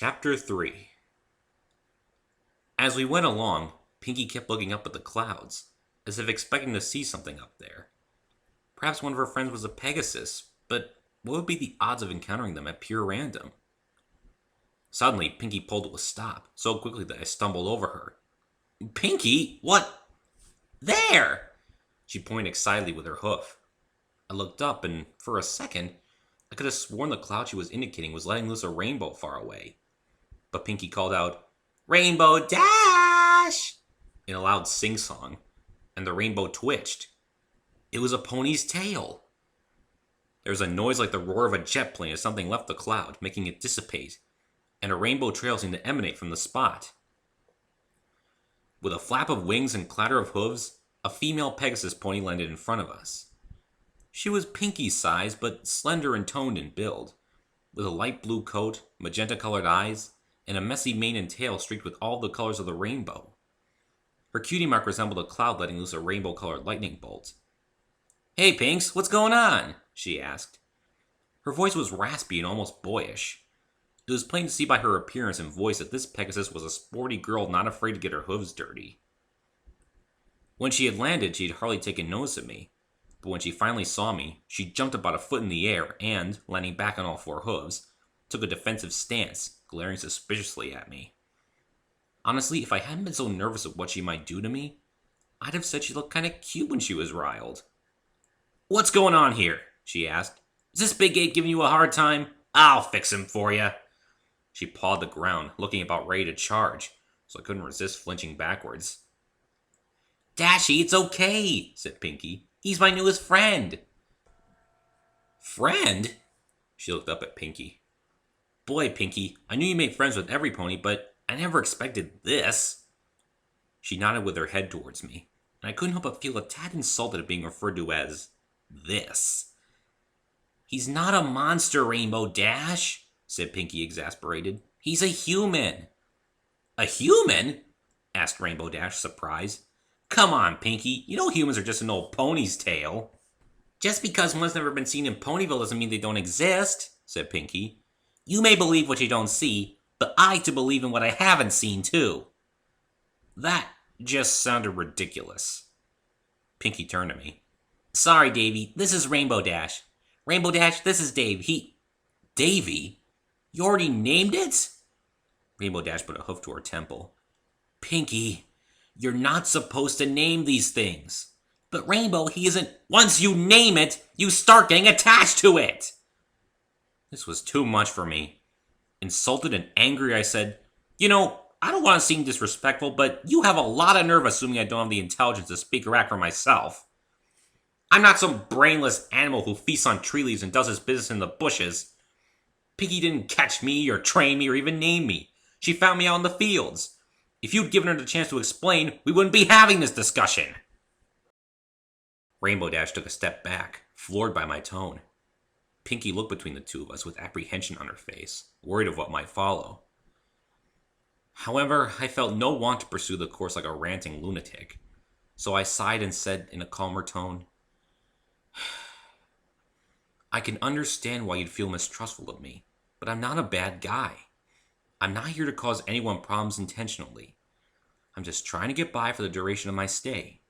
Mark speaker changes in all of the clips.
Speaker 1: Chapter 3. As we went along, Pinky kept looking up at the clouds, as if expecting to see something up there. Perhaps one of her friends was a Pegasus, but what would be the odds of encountering them at pure random? Suddenly, Pinky pulled to a stop, so quickly that I stumbled over her. "Pinky, what? There!" She pointed excitedly with her hoof. I looked up, and for a second, I could have sworn the cloud she was indicating was letting loose a rainbow far away. But Pinky called out, "Rainbow Dash!" in a loud sing-song, and the rainbow twitched. It was a pony's tail. There was a noise like the roar of a jet plane as something left the cloud, making it dissipate, and a rainbow trail seemed to emanate from the spot. With a flap of wings and clatter of hooves, a female Pegasus pony landed in front of us. She was Pinky's size, but slender and toned in build, with a light blue coat, magenta-colored eyes, and a messy mane and tail streaked with all the colors of the rainbow. Her cutie mark resembled a cloud letting loose a rainbow-colored lightning bolt. "Hey, Pinks, what's going on?" she asked. Her voice was raspy and almost boyish. It was plain to see by her appearance and voice that this Pegasus was a sporty girl not afraid to get her hooves dirty. When she had landed, she had hardly taken notice of me, but when she finally saw me, she jumped about a foot in the air and, landing back on all four hooves, took a defensive stance, glaring suspiciously at me. Honestly, if I hadn't been so nervous of what she might do to me, I'd have said she looked kinda cute when she was riled. "What's going on here?" she asked. "Is this big ape giving you a hard time? I'll fix him for you." She pawed the ground, looking about ready to charge, so I couldn't resist flinching backwards. "Dashy, it's okay," said Pinky. "He's my newest friend." "Friend?" She looked up at Pinky. "Boy, Pinky, I knew you made friends with every pony, but I never expected this." She nodded with her head towards me, and I couldn't help but feel a tad insulted at being referred to as this. "He's not a monster, Rainbow Dash," said Pinky, exasperated. "He's a human." "A human?" asked Rainbow Dash, surprised. "Come on, Pinky, you know humans are just an old pony's tail." "Just because one's never been seen in Ponyville doesn't mean they don't exist," said Pinky. "You may believe what you don't see, but I to believe in what I haven't seen, too." That just sounded ridiculous. Pinky turned to me. "Sorry, Davy, this is Rainbow Dash. Rainbow Dash, this is Dave. Davy? You already named it?" Rainbow Dash put a hoof to her temple. "Pinky, you're not supposed to name these things." "But Rainbow, he isn't—" "Once you name it, you start getting attached to it!" This was too much for me. Insulted and angry, I said, "You know, I don't want to seem disrespectful, but you have a lot of nerve assuming I don't have the intelligence to speak or act for myself. I'm not some brainless animal who feasts on tree leaves and does his business in the bushes. Pinky didn't catch me or train me or even name me. She found me out in the fields. If you'd given her the chance to explain, we wouldn't be having this discussion." Rainbow Dash took a step back, floored by my tone. Pinky looked between the two of us with apprehension on her face, worried of what might follow. However, I felt no want to pursue the course like a ranting lunatic, so I sighed and said in a calmer tone, "I can understand why you'd feel mistrustful of me, but I'm not a bad guy. I'm not here to cause anyone problems intentionally. I'm just trying to get by for the duration of my stay.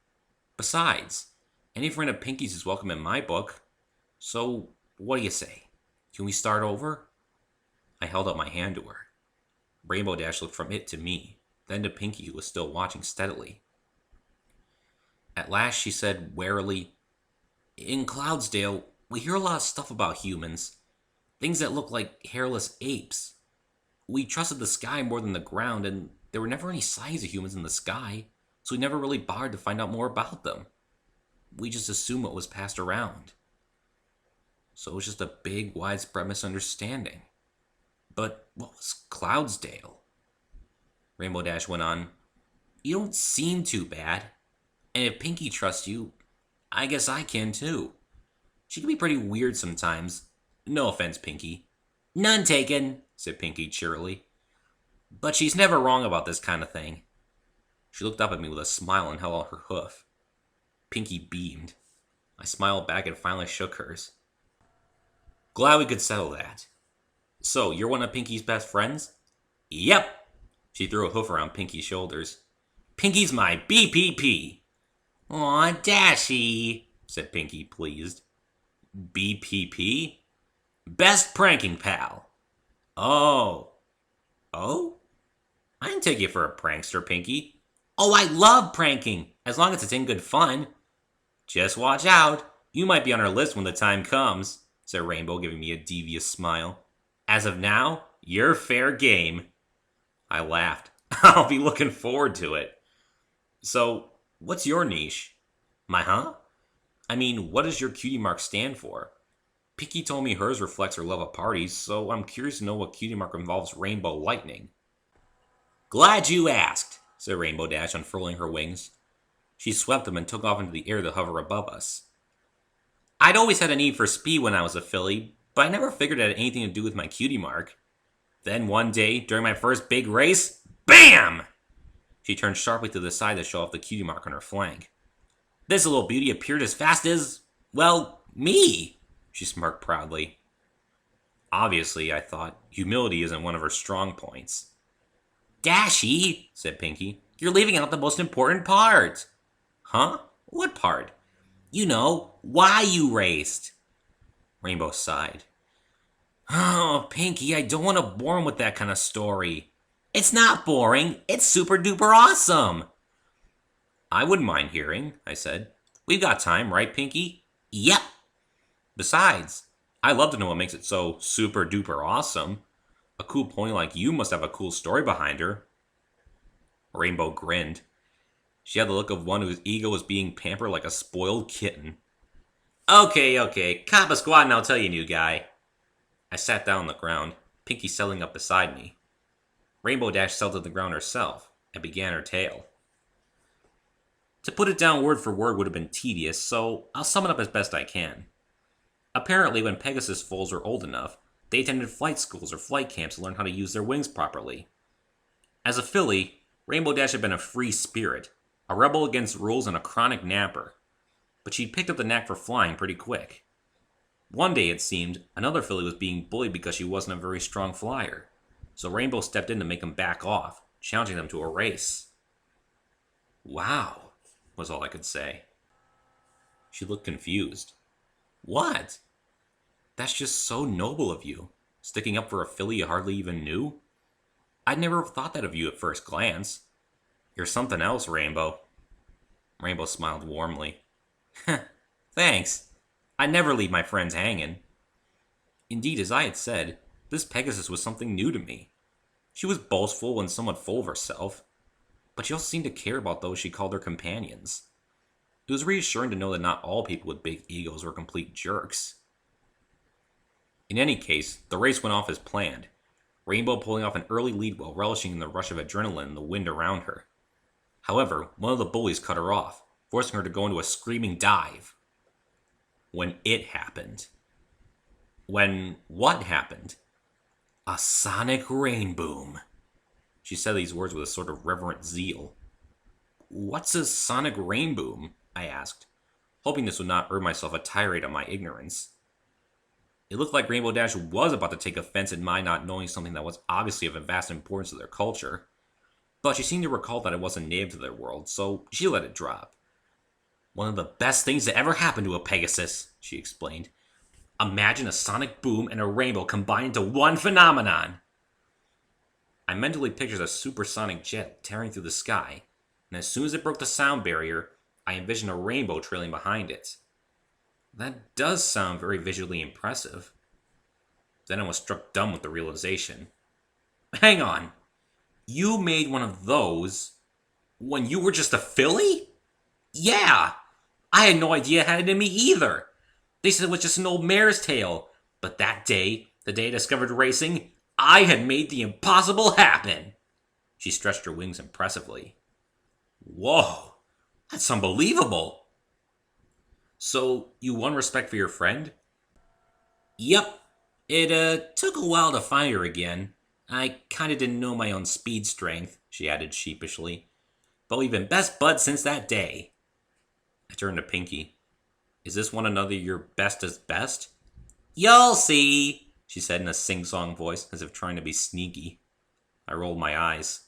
Speaker 1: Besides, any friend of Pinky's is welcome in my book. So, what do you say? Can we start over?" I held out my hand to her. Rainbow Dash looked from it to me, then to Pinky, who was still watching steadily. At last she said warily, "In Cloudsdale, we hear a lot of stuff about humans. Things that look like hairless apes. We trusted the sky more than the ground, and there were never any signs of humans in the sky, so we never really bothered to find out more about them. We just assumed what was passed around. So it was just a big, widespread misunderstanding. But what was Cloudsdale?" Rainbow Dash went on, "You don't seem too bad. And if Pinky trusts you, I guess I can too. She can be pretty weird sometimes. No offense, Pinky." "None taken," said Pinky cheerily. "But she's never wrong about this kind of thing." She looked up at me with a smile and held out her hoof. Pinky beamed. I smiled back and finally shook hers. "Glad we could settle that. So, you're one of Pinky's best friends?" Yep. She threw a hoof around Pinky's shoulders. Pinky's my BPP. Aw, Dashy, said Pinky, pleased. BPP? Best pranking pal. Oh. Oh? I didn't take you for a prankster, Pinky. Oh, I love pranking, as long as it's in good fun. Just watch out. You might be on our list when the time comes, said Rainbow, giving me a devious smile. As of now, you're fair game. I laughed. I'll be looking forward to it. So, what's your niche? My huh? I mean, what does your cutie mark stand for? Pinky told me hers reflects her love of parties, so I'm curious to know what cutie mark involves rainbow lightning. Glad you asked, said Rainbow Dash, unfurling her wings. She swept them and took off into the air to hover above us. I'd always had a need for speed when I was a filly, but I never figured it had anything to do with my cutie mark. Then one day, during my first big race, BAM! She turned sharply to the side to show off the cutie mark on her flank. This little beauty appeared as fast as, well, me, she smirked proudly. Obviously, I thought, humility isn't one of her strong points. Dashy, said Pinky, you're leaving out the most important part. Huh? What part? You know, why you raced. Rainbow sighed. Oh, Pinky, I don't want to bore him with that kind of story. It's not boring. It's super duper awesome. I wouldn't mind hearing, I said. We've got time, right, Pinky? Yep. Besides, I'd love to know what makes it so super duper awesome. A cool pony like you must have a cool story behind her. Rainbow grinned. She had the look of one whose ego was being pampered like a spoiled kitten. Okay, cop a squat and I'll tell you, new guy. I sat down on the ground, Pinky settling up beside me. Rainbow Dash settled to the ground herself and began her tale. To put it down word for word would have been tedious, so I'll sum it up as best I can. Apparently, when Pegasus foals were old enough, they attended flight schools or flight camps to learn how to use their wings properly. As a filly, Rainbow Dash had been a free spirit, a rebel against rules and a chronic napper, but she'd picked up the knack for flying pretty quick. One day, it seemed, another filly was being bullied because she wasn't a very strong flyer, so Rainbow stepped in to make them back off, challenging them to a race. Wow, was all I could say. She looked confused. What? That's just so noble of you, sticking up for a filly you hardly even knew. I'd never thought that of you at first glance. You're something else, Rainbow. Rainbow smiled warmly. Thanks. I never leave my friends hanging. Indeed, as I had said, this Pegasus was something new to me. She was boastful and somewhat full of herself, but she also seemed to care about those she called her companions. It was reassuring to know that not all people with big egos were complete jerks. In any case, the race went off as planned, Rainbow pulling off an early lead while relishing in the rush of adrenaline and the wind around her. However, one of the bullies cut her off, forcing her to go into a screaming dive. When it happened. When what happened? A sonic rainboom. She said these words with a sort of reverent zeal. What's a sonic rainboom? I asked, hoping this would not earn myself a tirade on my ignorance. It looked like Rainbow Dash was about to take offense at my not knowing something that was obviously of a vast importance to their culture, but she seemed to recall that it wasn't native to their world, so she let it drop. One of the best things that ever happened to a Pegasus, she explained. Imagine a sonic boom and a rainbow combined into one phenomenon. I mentally pictured a supersonic jet tearing through the sky, and as soon as it broke the sound barrier, I envisioned a rainbow trailing behind it. That does sound very visually impressive. Then I was struck dumb with the realization. Hang on. You made one of those when you were just a filly? Yeah. I had no idea it had it in me either. They said it was just an old mare's tail. But that day, the day I discovered racing, I had made the impossible happen. She stretched her wings impressively. Whoa. That's unbelievable. So, you won respect for your friend? Yep. It took a while to find her again. I kinda didn't know my own speed strength, she added sheepishly. But we've been best buds since that day. I turned to Pinky. Is this one another your bestest best? You'll see, she said in a sing-song voice, as if trying to be sneaky. I rolled my eyes.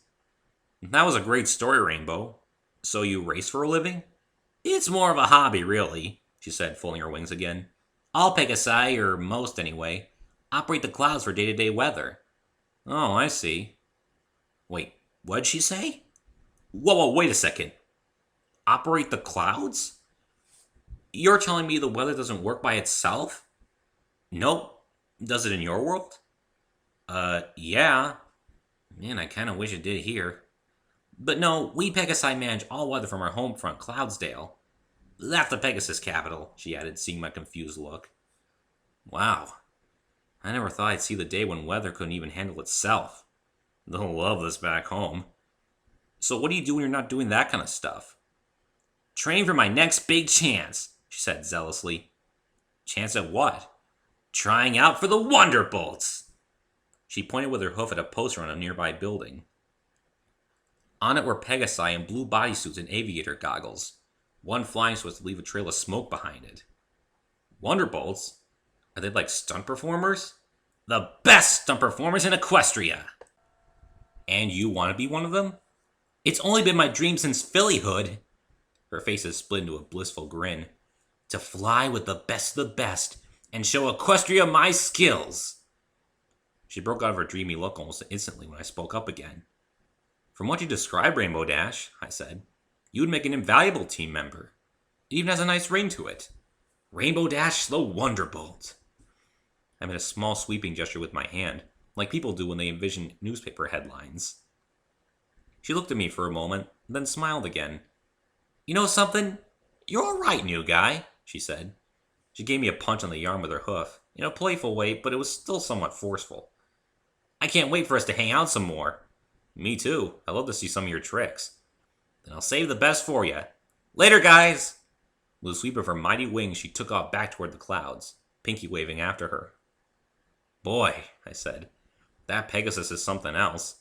Speaker 1: That was a great story, Rainbow. So you race for a living? It's more of a hobby, really, she said, folding her wings again. All Pegasi, or most anyway, operate the clouds for day-to-day weather. Oh, I see. Wait, what'd she say? Whoa, wait a second. Operate the clouds? You're telling me the weather doesn't work by itself? Nope. Does it in your world? Yeah. Man, I kinda wish it did here. But no, we Pegasi manage all weather from our home front, Cloudsdale. That's the Pegasus capital, she added, seeing my confused look. Wow. I never thought I'd see the day when weather couldn't even handle itself. They'll love this back home. So what do you do when you're not doing that kind of stuff? Train for my next big chance, she said zealously. Chance at what? Trying out for the Wonderbolts! She pointed with her hoof at a poster on a nearby building. On it were Pegasi in blue bodysuits and aviator goggles. One flying so as to leave a trail of smoke behind it. Wonderbolts? Are they like stunt performers? The best stunt performers in Equestria! And you want to be one of them? It's only been my dream since Phillyhood. Her face is split into a blissful grin. To fly with the best and show Equestria my skills. She broke out of her dreamy look almost instantly when I spoke up again. From what you described, Rainbow Dash, I said, you would make an invaluable team member. It even has a nice ring to it. Rainbow Dash the Wonderbolt. I made a small sweeping gesture with my hand, like people do when they envision newspaper headlines. She looked at me for a moment, then smiled again. You know something? You're all right, new guy, she said. She gave me a punch on the arm with her hoof, in a playful way, but it was still somewhat forceful. I can't wait for us to hang out some more. Me too. I'd love to see some of your tricks. Then I'll save the best for you. Later, guys! With a sweep of her mighty wings, she took off back toward the clouds, Pinky waving after her. Boy, I said, that Pegasus is something else.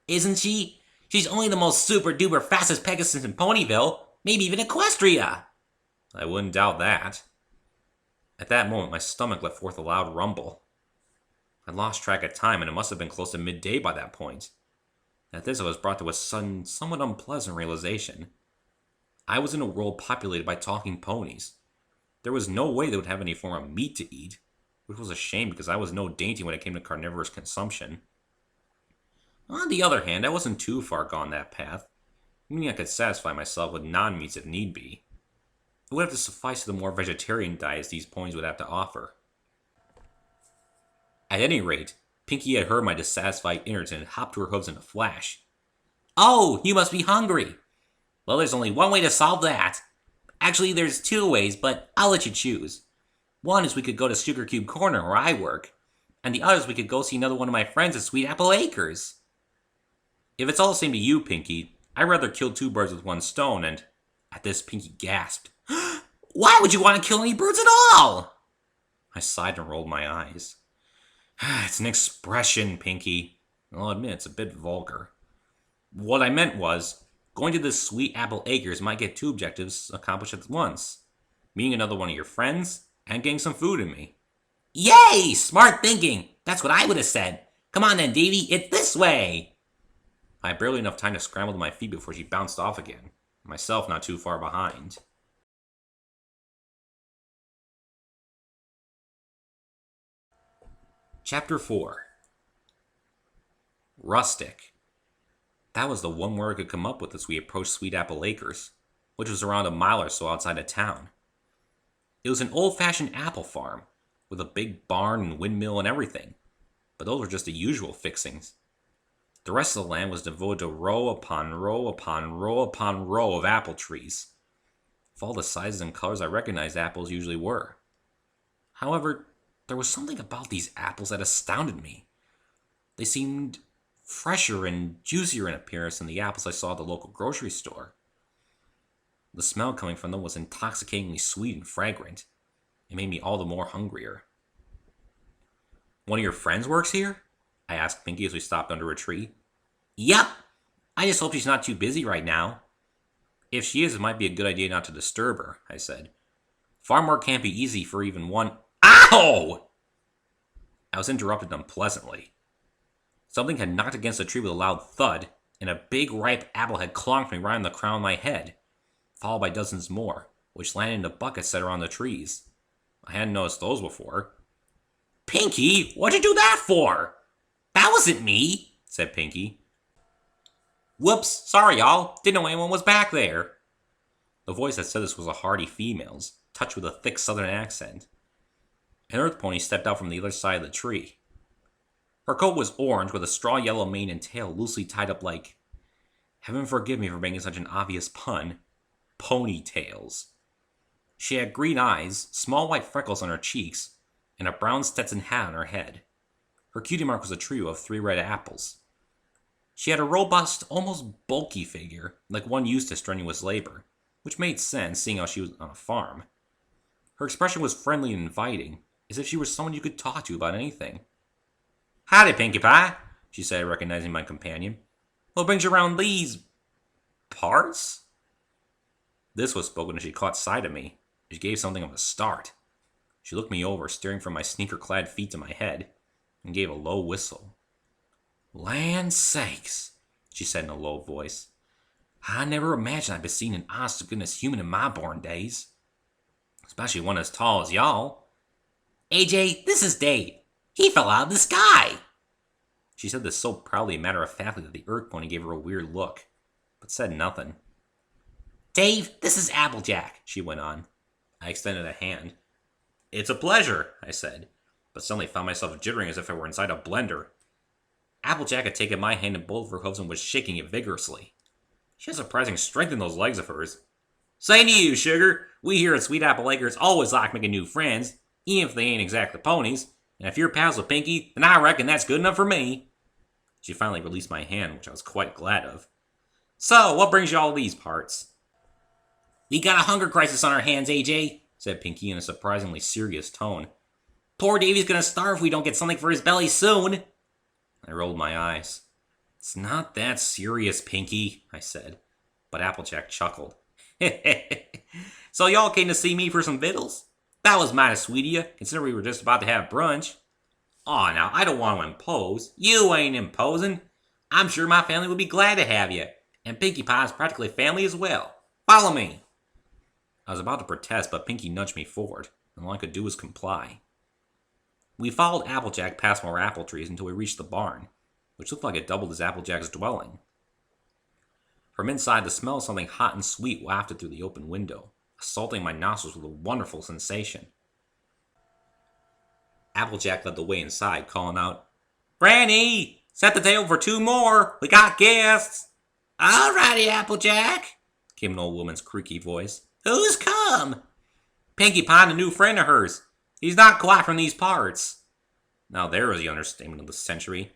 Speaker 1: Isn't she? She's only the most super-duper fastest Pegasus in Ponyville, maybe even Equestria. I wouldn't doubt that. At that moment, my stomach let forth a loud rumble. I lost track of time, and it must have been close to midday by that point. At this, I was brought to a sudden, somewhat unpleasant realization. I was in a world populated by talking ponies. There was no way they would have any form of meat to eat, which was a shame because I was no dainty when it came to carnivorous consumption. On the other hand, I wasn't too far gone that path, meaning I could satisfy myself with non-meats if need be. It would have to suffice to the more vegetarian diets these ponies would have to offer. At any rate, Pinky had heard my dissatisfied innards and had hopped to her hooves in a flash. Oh, you must be hungry! Well, there's only one way to solve that. Actually, there's two ways, but I'll let you choose. One is we could go to Sugar Cube Corner, where I work, and the other is we could go see another one of my friends at Sweet Apple Acres. If it's all the same to you, Pinky, I'd rather kill two birds with one stone, and... At this, Pinky gasped. Why would you want to kill any birds at all? I sighed and rolled my eyes. It's an expression, Pinky. I'll admit it's a bit vulgar. What I meant was, going to the Sweet Apple Acres might get two objectives accomplished at once. Meeting another one of your friends, and getting some food in me. Yay! Smart thinking! That's what I would have said. Come on then, Davy, it's this way! I had barely enough time to scramble to my feet before she bounced off again, myself not too far behind. Chapter 4. Rustic. That was the one word I could come up with as we approached Sweet Apple Acres, which was around a mile or so outside of town. It was an old-fashioned apple farm, with a big barn and windmill and everything, but those were just the usual fixings. The rest of the land was devoted to row upon row upon row upon row of apple trees. Of all the sizes and colors I recognized apples usually were. However, there was something about these apples that astounded me. They seemed fresher and juicier in appearance than the apples I saw at the local grocery store. The smell coming from them was intoxicatingly sweet and fragrant. It made me all the more hungrier. One of your friends works here? I asked Pinky as we stopped under a tree. Yep. I just hope she's not too busy right now. If she is, it might be a good idea not to disturb her, I said. Farm work can't be easy for even one... Ow! I was interrupted unpleasantly. Something had knocked against the tree with a loud thud, and a big ripe apple had clonked me right on the crown of my head, followed by dozens more, which landed in the buckets set around the trees. I hadn't noticed those before. "Pinky, what'd you do that for?" "That wasn't me," said Pinky. "Whoops, sorry y'all, didn't know anyone was back there." The voice that said this was a hearty female's, touched with a thick southern accent. An earth pony stepped out from the other side of the tree. Her coat was orange with a straw yellow mane and tail loosely tied up like, heaven forgive me for making such an obvious pun, ponytails. She had green eyes, small white freckles on her cheeks, and a brown Stetson hat on her head. Her cutie mark was a trio of 3 red apples. She had a robust, almost bulky figure, like one used to strenuous labor, which made sense seeing how she was on a farm. Her expression was friendly and inviting, as if she were someone you could talk to about anything. "Howdy, Pinkie Pie," she said, recognizing my companion. "What brings you around these parts?" This was spoken as she caught sight of me. She gave something of a start. She looked me over, staring from my sneaker-clad feet to my head, and gave a low whistle. "Land sakes," she said in a low voice. "I never imagined I'd be seeing an honest-to-goodness human in my born days. Especially one as tall as y'all. AJ, this is Dave. He fell out of the sky." She said this so proudly and matter-of-factly that the earth pony gave her a weird look, but said nothing. "Dave, this is Applejack," she went on. I extended a hand. "It's a pleasure," I said, but suddenly found myself jittering as if I were inside a blender. Applejack had taken my hand in both of her hooves and was shaking it vigorously. She has surprising strength in those legs of hers. "Same to you, sugar. We here at Sweet Apple Acres always like making new friends, even if they ain't exactly ponies. And if you're pals with Pinky, then I reckon that's good enough for me." She finally released my hand, which I was quite glad of. "So, what brings you all these parts?" "We got a hunger crisis on our hands, AJ," said Pinky in a surprisingly serious tone. "Poor Davy's gonna starve if we don't get something for his belly soon." I rolled my eyes. "It's not that serious, Pinky," I said, but Applejack chuckled. "So y'all came to see me for some victuals? That was mighty sweet of you, considering we were just about to have brunch." "Aw, now, I don't want to impose. You ain't imposing. I'm sure my family would be glad to have you, and Pinkie Pie's practically family as well. Follow me." I was about to protest, but Pinky nudged me forward, and all I could do was comply. We followed Applejack past more apple trees until we reached the barn, which looked like it doubled as Applejack's dwelling. From inside, the smell of something hot and sweet wafted through the open window, assaulting my nostrils with a wonderful sensation. Applejack led the way inside, calling out, "Granny, set the table for 2 more. We got guests." "All righty, Applejack," came an old woman's creaky voice. "Who's come?" "Pinkie Pie and a new friend of hers. He's not quite from these parts." Now there was the understatement of the century.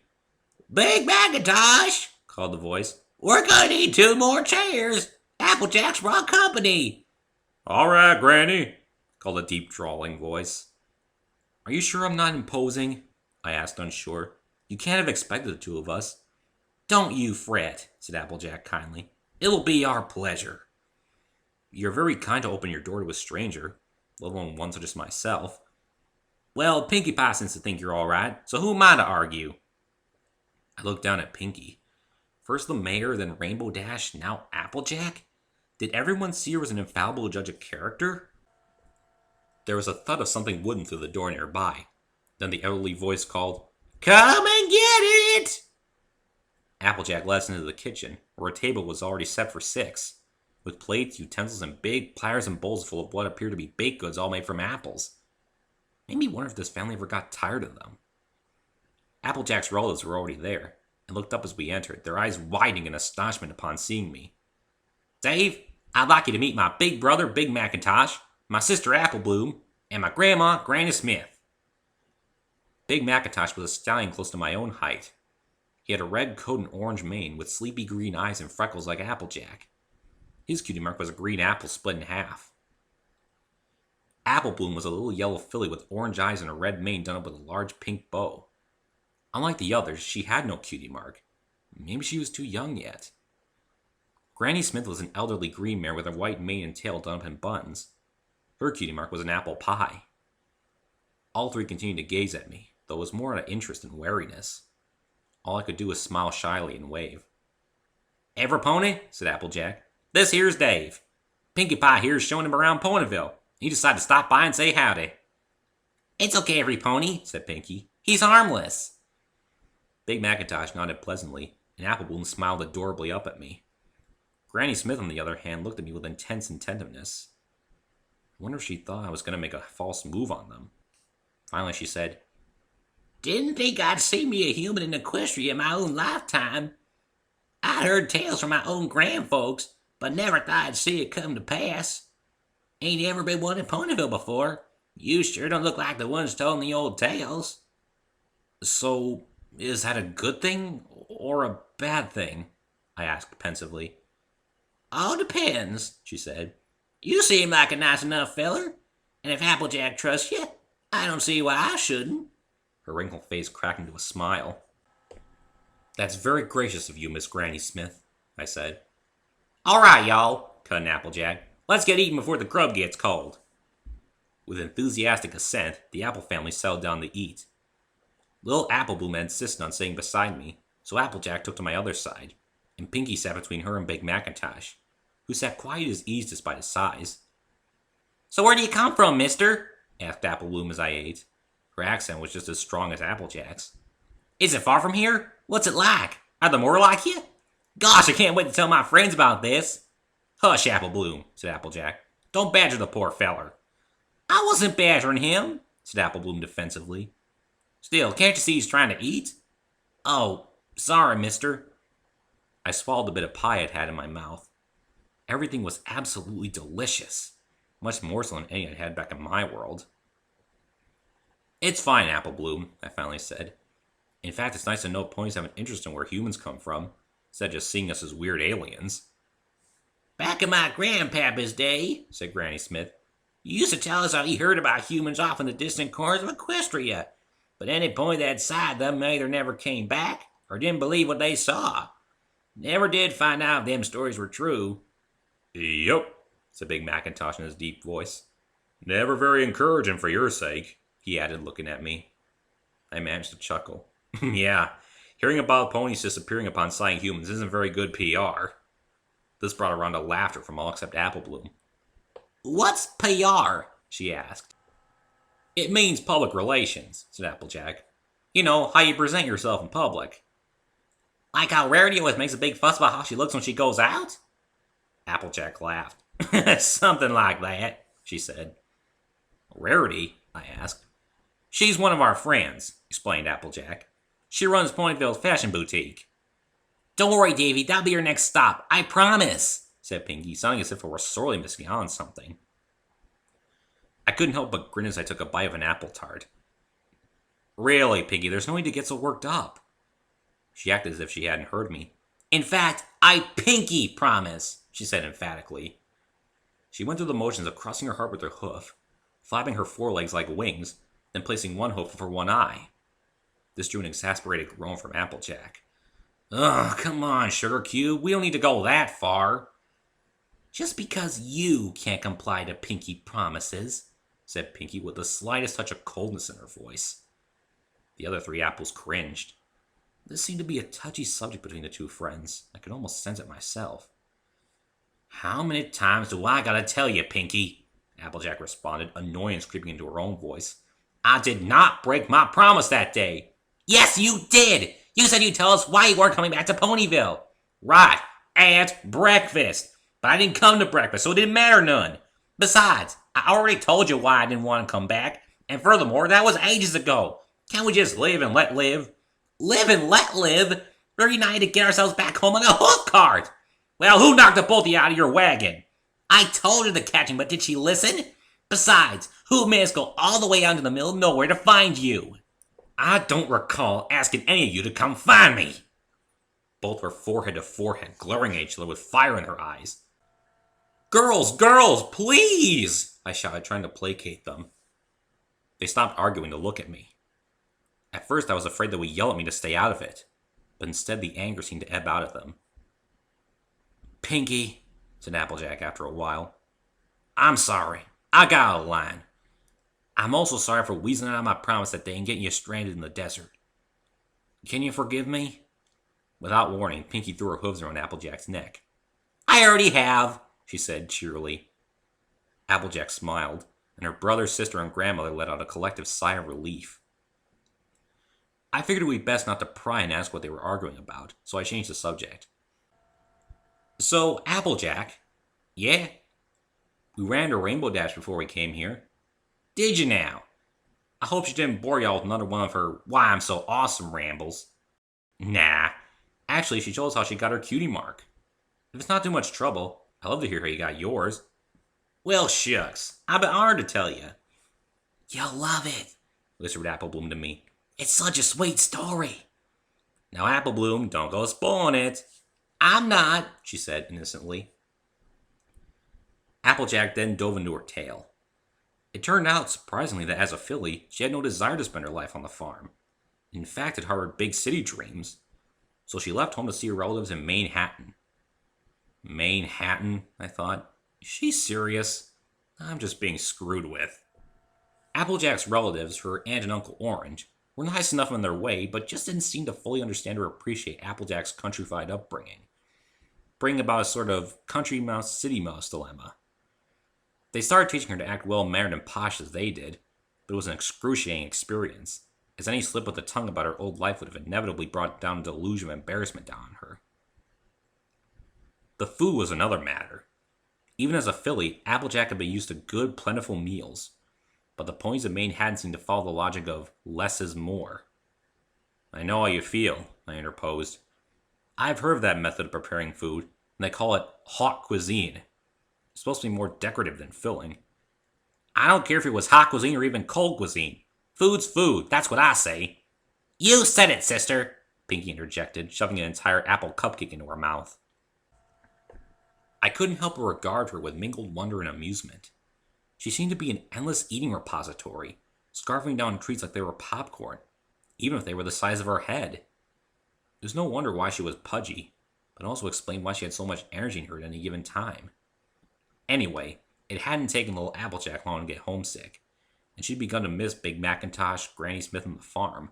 Speaker 1: "Big Macintosh," called the voice. "We're gonna need 2 more chairs. Applejack's brought company." "All right, Granny," called a deep, drawling voice. "Are you sure I'm not imposing?" I asked, unsure. "You can't have expected the 2 of us." "Don't you fret," said Applejack kindly. "It'll be our pleasure." "You're very kind to open your door to a stranger, let alone one such as myself." "Well, Pinkie Pie seems to think you're all right, so who am I to argue?" I looked down at Pinky. First the mayor, then Rainbow Dash, now Applejack? Did everyone see her as an infallible judge of character? There was a thud of something wooden through the door nearby. Then the elderly voice called, "Come and get it!" Applejack led us into the kitchen, where a table was already set for 6, with plates, utensils, and big platters and bowls full of what appeared to be baked goods all made from apples. Made me wonder if this family ever got tired of them. Applejack's relatives were already there, and looked up as we entered, their eyes widening in astonishment upon seeing me. "Dave, I'd like you to meet my big brother, Big Macintosh, my sister Applebloom, and my grandma, Granny Smith." Big Macintosh was a stallion close to my own height. He had a red coat and orange mane, with sleepy green eyes and freckles like Applejack. His cutie mark was a green apple split in half. Applebloom was a little yellow filly with orange eyes and a red mane done up with a large pink bow. Unlike the others, she had no cutie mark. Maybe she was too young yet. Granny Smith was an elderly green mare with a white mane and tail done up in buns. Her cutie mark was an apple pie. All 3 continued to gaze at me, though it was more out of interest and wariness. All I could do was smile shyly and wave. "Ever pony?" said Applejack. "This here's Dave. Pinkie Pie here's showing him around Ponyville. He decided to stop by and say howdy." "It's okay, every pony," said Pinkie. "He's harmless." Big Macintosh nodded pleasantly, and Apple Bloom smiled adorably up at me. Granny Smith, on the other hand, looked at me with intense intentiveness. I wonder if she thought I was going to make a false move on them. Finally, she said, "Didn't think I'd see me a human in Equestria in my own lifetime. I'd heard tales from my own grandfolks, but never thought I'd see it come to pass. Ain't ever been one in Ponyville before. You sure don't look like the ones told in the old tales." "So, is that a good thing or a bad thing?" I asked pensively. "All depends," she said. "You seem like a nice enough feller, and if Applejack trusts you, I don't see why I shouldn't." Her wrinkled face cracked into a smile. "That's very gracious of you, Miss Granny Smith," I said. "All right, y'all," cut in Applejack. "Let's get eating before the grub gets cold." With enthusiastic assent, the Apple family settled down to eat. Little Apple Bloom insisted on sitting beside me, so Applejack took to my other side, and Pinkie sat between her and Big Macintosh, who sat quiet as ease despite his size. "So where do you come from, mister?" asked Apple Bloom as I ate. Her accent was just as strong as Applejack's. "Is it far from here? What's it like? Are there more like you? Gosh, I can't wait to tell my friends about this." "Hush, Apple Bloom," said Applejack. "Don't badger the poor feller." "I wasn't badgering him," said Apple Bloom defensively. "Still, can't you see he's trying to eat?" "Oh, sorry, mister." I swallowed the bit of pie I'd had in my mouth. Everything was absolutely delicious, much more so than any I'd had back in my world. "It's fine, Apple Bloom," I finally said. "In fact, it's nice to know ponies have an interest in where humans come from, instead of just seeing us as weird aliens." "Back in my grandpapa's day," said Granny Smith, "he used to tell us how he heard about humans off in the distant corners of Equestria, but any pony that sighted them either never came back or didn't believe what they saw. Never did find out if them stories were true." "Yup," said Big Macintosh in his deep voice. "Never very encouraging for your sake," he added, looking at me. I managed to chuckle. "Yeah, hearing about ponies disappearing upon sighting humans isn't very good PR." This brought a round of laughter from all except Apple Bloom. "What's PR?" she asked. "It means public relations," said Applejack. "You know, how you present yourself in public." "Like how Rarity always makes a big fuss about how she looks when she goes out?" Applejack laughed. "Something like that," she said. "Rarity?" I asked. "She's one of our friends," explained Applejack. "She runs Ponyville's fashion boutique." "Don't worry, Davy, that'll be your next stop, I promise," said Pinkie, sounding as if I were sorely missing out on something. I couldn't help but grin as I took a bite of an apple tart. "Really, Pinkie, there's no need to get so worked up." She acted as if she hadn't heard me. "In fact, I pinky promise," she said emphatically. She went through the motions of crossing her heart with her hoof, flapping her forelegs like wings, then placing one hoof over one eye. This drew an exasperated groan from Applejack. "Ugh, come on, Sugar Cube, we don't need to go that far." "Just because you can't comply to Pinky promises," said Pinkie with the slightest touch of coldness in her voice. The other three apples cringed. This seemed to be a touchy subject between the two friends. I could almost sense it myself. "How many times do I gotta tell you, Pinkie?" Applejack responded, annoyance creeping into her own voice. "I did not break my promise that day." "Yes, you did! You said you'd tell us why you weren't coming back to Ponyville." "Right, at breakfast. But I didn't come to breakfast, so it didn't matter none. Besides, I already told you why I didn't want to come back. And furthermore, that was ages ago. Can't we just live and let live?" "Live and let live? We're united to get ourselves back home on a hoof cart." "Well, who knocked the both of you out of your wagon?" "I told her to catch him, but did she listen? Besides, who made us go all the way out into the middle of nowhere to find you?" "I don't recall asking any of you to come find me." Both were forehead to forehead, glaring at each other with fire in their eyes. "Girls, girls, please!" I shouted, trying to placate them. They stopped arguing to look at me. At first, I was afraid they would yell at me to stay out of it, but instead the anger seemed to ebb out of them. "Pinkie," said Applejack after a while, "I'm sorry. I got out of line. I'm also sorry for wheezing out my promise that day and getting you stranded in the desert." Can you forgive me? Without warning, Pinky threw her hooves around Applejack's neck. I already have, she said cheerily. Applejack smiled, and her brother, sister, and grandmother let out a collective sigh of relief. I figured it would be best not to pry and ask what they were arguing about, so I changed the subject. So, Applejack. Yeah? We ran to Rainbow Dash before we came here. Did you now? I hope she didn't bore y'all with another one of her why I'm so awesome rambles. Nah. Actually, she told us how she got her cutie mark. If it's not too much trouble, I'd love to hear how you got yours. Well, shucks. I've been honored to tell you. You'll love it, whispered Applebloom to me. It's such a sweet story. Now, Applebloom, don't go spoiling it. I'm not, she said innocently. Applejack then dove into her tale. It turned out, surprisingly, that as a filly, she had no desire to spend her life on the farm. In fact, it harbored big city dreams. So she left home to see her relatives in Manhattan. Manhattan, I thought. Is she serious? I'm just being screwed with. Applejack's relatives, her aunt and Uncle Orange, were nice enough in their way, but just didn't seem to fully understand or appreciate Applejack's countrified upbringing, bringing about a sort of country mouse, city mouse dilemma. They started teaching her to act well-mannered and posh as they did, but it was an excruciating experience, as any slip of the tongue about her old life would have inevitably brought down a deluge of embarrassment down on her. The food was another matter. Even as a filly, Applejack had been used to good, plentiful meals, but the ponies of Manhattan seemed to follow the logic of less is more. I know how you feel, I interposed. I've heard of that method of preparing food, and they call it haute cuisine. It's supposed to be more decorative than filling. I don't care if it was hot cuisine or even cold cuisine. Food's food, that's what I say. You said it, sister, Pinky interjected, shoving an entire apple cupcake into her mouth. I couldn't help but regard her with mingled wonder and amusement. She seemed to be an endless eating repository, scarfing down treats like they were popcorn, even if they were the size of her head. It was no wonder why she was pudgy, but also explained why she had so much energy in her at any given time. Anyway, it hadn't taken little Applejack long to get homesick, and she'd begun to miss Big Macintosh, Granny Smith, and the farm,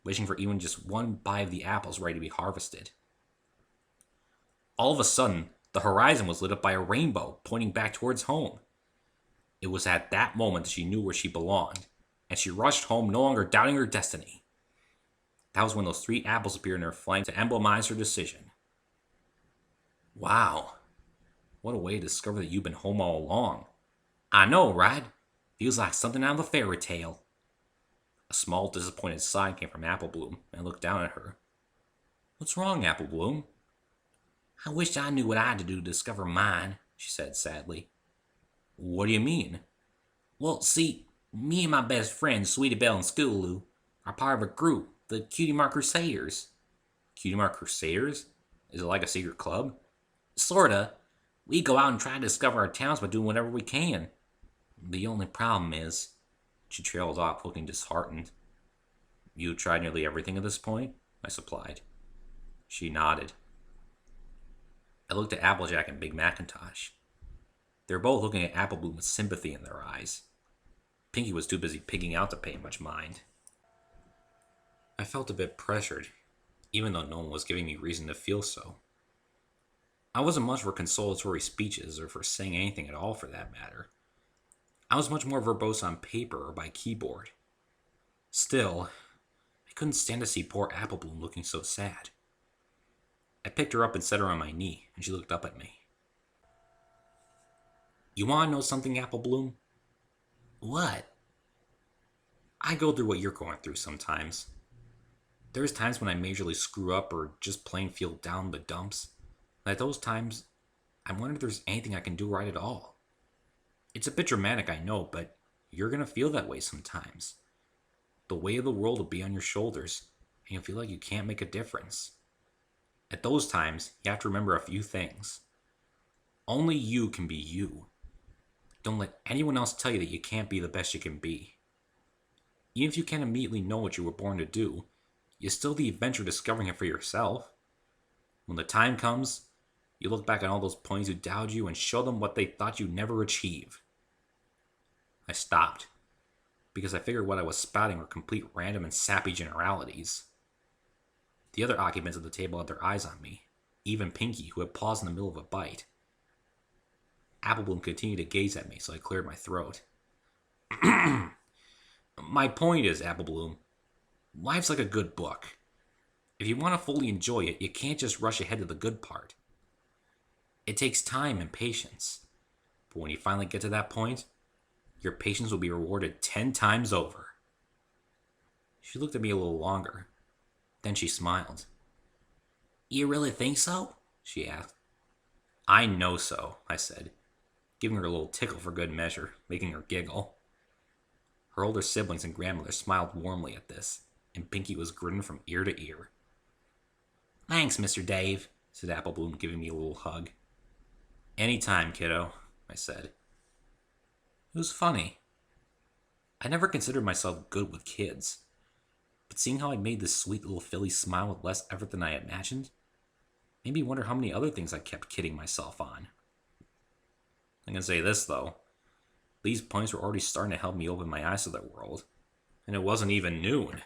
Speaker 1: wishing for even just one bite of the apples ready to be harvested. All of a sudden, the horizon was lit up by a rainbow pointing back towards home. It was at that moment that she knew where she belonged, and she rushed home, no longer doubting her destiny. That was when those 3 apples appeared in her flank to emblemize her decision. Wow. What a way to discover that you've been home all along. I know, right? Feels like something out of a fairy tale. A small, disappointed sigh came from Applebloom, and I looked down at her. What's wrong, Applebloom? I wish I knew what I had to do to discover mine, she said sadly. What do you mean? Well, see, me and my best friend, Sweetie Belle and Scootaloo, are part of a group, the Cutie Mark Crusaders. Cutie Mark Crusaders? Is it like a secret club? Sorta. We go out and try to discover our towns by doing whatever we can. The only problem is, she trailed off, looking disheartened. You tried nearly everything at this point? I supplied. She nodded. I looked at Applejack and Big Macintosh. They were both looking at Applebloom with sympathy in their eyes. Pinky was too busy pigging out to pay much mind. I felt a bit pressured, even though no one was giving me reason to feel so. I wasn't much for consolatory speeches or for saying anything at all for that matter. I was much more verbose on paper or by keyboard. Still, I couldn't stand to see poor Applebloom looking so sad. I picked her up and set her on my knee, and she looked up at me. You want to know something, Applebloom? What? I go through what you're going through sometimes. There's times when I majorly screw up or just plain feel down the dumps. And at those times, I wonder if there's anything I can do right at all. It's a bit dramatic, I know, but you're going to feel that way sometimes. The weight of the world will be on your shoulders, and you'll feel like you can't make a difference. At those times, you have to remember a few things. Only you can be you. Don't let anyone else tell you that you can't be the best you can be. Even if you can't immediately know what you were born to do, you still have the adventure of discovering it for yourself. When the time comes, you look back on all those ponies who doubted you and show them what they thought you'd never achieve. I stopped, because I figured what I was spouting were complete random and sappy generalities. The other occupants of the table had their eyes on me, even Pinky, who had paused in the middle of a bite. Applebloom continued to gaze at me, so I cleared my throat. My point is, Applebloom, life's like a good book. If you want to fully enjoy it, you can't just rush ahead to the good part. It takes time and patience. But when you finally get to that point, your patience will be rewarded 10 times over. She looked at me a little longer. Then she smiled. You really think so? She asked. I know so, I said, giving her a little tickle for good measure, making her giggle. Her older siblings and grandmother smiled warmly at this, and Pinky was grinning from ear to ear. Thanks, Mr. Dave, said Applebloom, giving me a little hug. Anytime, kiddo, I said. It was funny. I never considered myself good with kids, but seeing how I made this sweet little filly smile with less effort than I imagined made me wonder how many other things I kept kidding myself on. I'm gonna say this, though. These points were already starting to help me open my eyes to the world, and it wasn't even noon.